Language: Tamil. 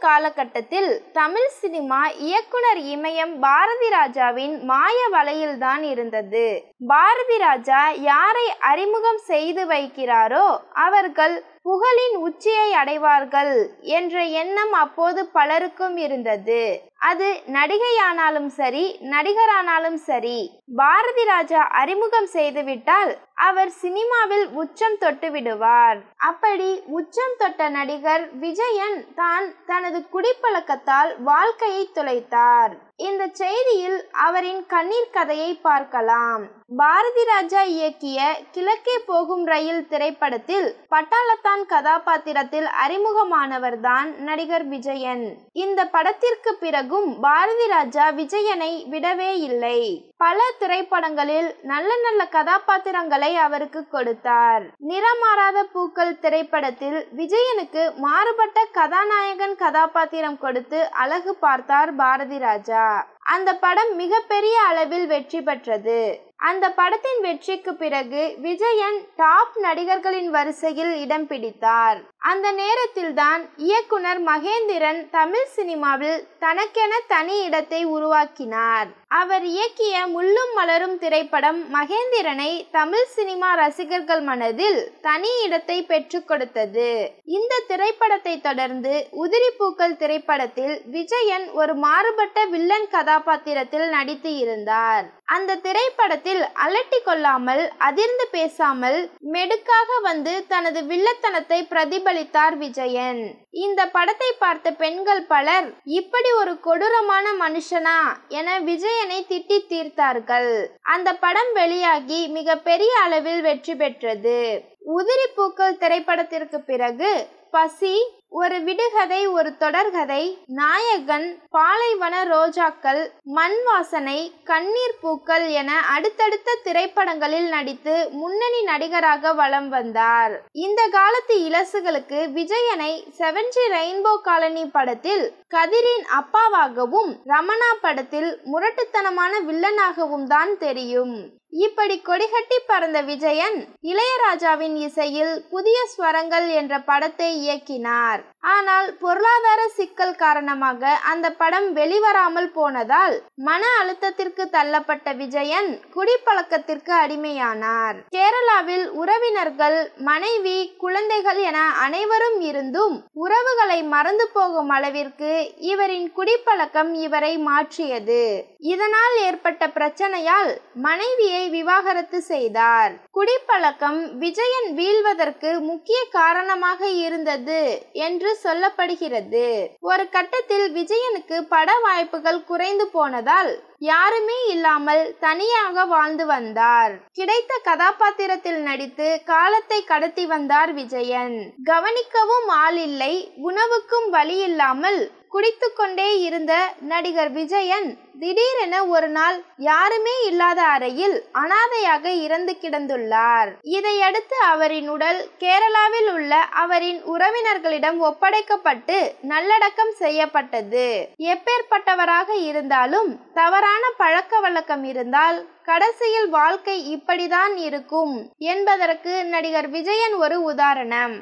காலகட்டத்தில் தமிழ் சினிமா இயக்குனர் இமயம் பாரதி ராஜாவின் மாய வலையில்தான் இருந்தது. பாரதி ராஜா யாரை அறிமுகம் செய்து வைக்கிறாரோ அவர்கள் புகழின் உச்சியை அடைவார்கள் என்ற எண்ணம் அப்போது பலருக்கும் இருந்தது. அது நடிகையானாலும் சரி, நடிகரானாலும் சரி, பாரதி ராஜா அறிமுகம் செய்துவிட்டால் அவர் சினிமாவில் உச்சம் தொட்டு விடுவார். அப்படி உச்சம் தொட்ட நடிகர் விஜயன் தான் தனது குடிப்பழக்கத்தால் வாழ்க்கையை தொலைத்தார். இந்த செய்தியில் அவரின் கண்ணீர் கதையை பார்க்கலாம். பாரதி ராஜா இயக்கிய கிழக்கே போகும் ரயில் திரைப்படத்தில் பட்டாளத்தான் கதாபாத்திரத்தில் அறிமுகமானவர்தான் நடிகர் விஜயன். இந்த படத்திற்கு பிறகும் பாரதி ராஜா விஜயனை விடவே இல்லை. பல திரைப்படங்களில் நல்ல நல்ல கதாபாத்திரங்களை அவருக்கு கொடுத்தார். நிறமாறாத பூக்கள் திரைப்படத்தில் விஜயனுக்கு மாறுபட்ட கதாநாயகன் கதாபாத்திரம் கொடுத்து அழகு பார்த்தார் பாரதி ராஜா. அந்த படம் மிகப்பெரிய அளவில் வெற்றி பெற்றது. அந்த படத்தின் வெற்றிக்கு பிறகு விஜயன் டாப் நடிகர்களின் வரிசையில் இடம் பிடித்தார். அந்த நேரத்தில் தான் இயக்குனர் மகேந்திரன் தமிழ் சினிமாவில் தனக்கென தனி இடத்தை உருவாக்கினார். அவர் இயக்கிய முள்ளும் மலரும் திரைப்படம் மகேந்திரனை தமிழ் சினிமா ரசிகர்கள் மனதில் தனி இடத்தை பெற்றுக் கொடுத்தது. இந்த திரைப்படத்தை தொடர்ந்து உதிரி பூக்கள் திரைப்படத்தில் விஜயன் ஒரு மாறுபட்ட வில்லன் கதாபாத்திரத்தில் நடித்து இருந்தார். அந்த திரைப்படத்தில் அலட்டி கொள்ளாமல், அதிர்ந்து பேசாமல், மெடுக்காக வந்து தனது வில்லத்தனத்தை பிரதிபலித்தார் விஜயன். இந்த படத்தை பார்த்த பெண்கள் பலர் இப்படி ஒரு கொடூரமான மனுஷனா என விஜயனை திட்டி தீர்த்தார்கள். அந்த படம் வெளியாகி மிக பெரிய அளவில் வெற்றி பெற்றது. உதிரி பூக்கள் திரைப்படத்திற்கு பிறகு பசி, ஒரு விடுகதை, ஒரு தொடர்கதை, நாயகன், பாலைவன ரோஜாக்கள், மண் வாசனை, கண்ணீர் பூக்கள் என அடுத்தடுத்த திரைப்படங்களில் நடித்து முன்னணி நடிகராக வலம் வந்தார். இந்த காலத்து இளசுகளுக்கு விஜயனை 7G ரெயின்போ காலனி படத்தில் கதிரின் அப்பாவாகவும், ரமணா படத்தில் முரட்டுத்தனமான வில்லனாகவும் தான் தெரியும். இப்படி கொடிகட்டி பறந்த விஜயன் இளையராஜாவின் இசையில் புதிய ஸ்வரங்கள் என்ற படத்தை இயக்கினார். ஆனால் பொருளாதார சிக்கல் காரணமாக அந்த படம் வெளிவராமல் போனதால் மன அழுத்தத்திற்கு தள்ளப்பட்ட விஜயன் குடிப்பழக்கத்திற்கு அடிமையானார். கேரளாவில் உறவினர்கள், மனைவி, குழந்தைகள் என அனைவரும் இருந்தும் உறவுகளை மறந்து போகும் அளவிற்கு இவரின் குடிப்பழக்கம் இவரை மாற்றியது. இதனால் ஏற்பட்ட பிரச்சனையால் மனைவியை விவாகரத்து செய்தார். குடிப்பழக்கம் விஜயன் வீழ்வதற்கு முக்கிய காரணமாக இருந்தது என்று சொல்லப்படுகிறது. ஒரு கட்டத்தில் விஜயனுக்கு பட வாய்ப்புகள் குறைந்து போனதால் யாருமே இல்லாமல் தனியாக வாழ்ந்து வந்தார். கிடைத்த கதாபாத்திரத்தில் நடித்து காலத்தை கடத்தி வந்தார் விஜயன். கவனிக்கவும் ஆள் இல்லை, உணவுக்கும் வழி இல்லாமல் குடித்து கொண்டே இருந்த நடிகர் விஜயன் திடீரென ஒரு நாள் யாருமே இல்லாத அறையில் அனாதையாக இறந்து கிடந்துள்ளார். இதையடுத்து அவரின் உடல் கேரளாவில் உள்ள அவரின் உறவினர்களிடம் ஒப்படைக்கப்பட்டு நல்லடக்கம் செய்யப்பட்டது. எப்பேற்பட்டவராக இருந்தாலும் தவறான பழக்க வழக்கம் இருந்தால் கடைசியில் வாழ்க்கை இப்படிதான் இருக்கும் என்பதற்கு நடிகர் விஜயன் ஒரு உதாரணம்.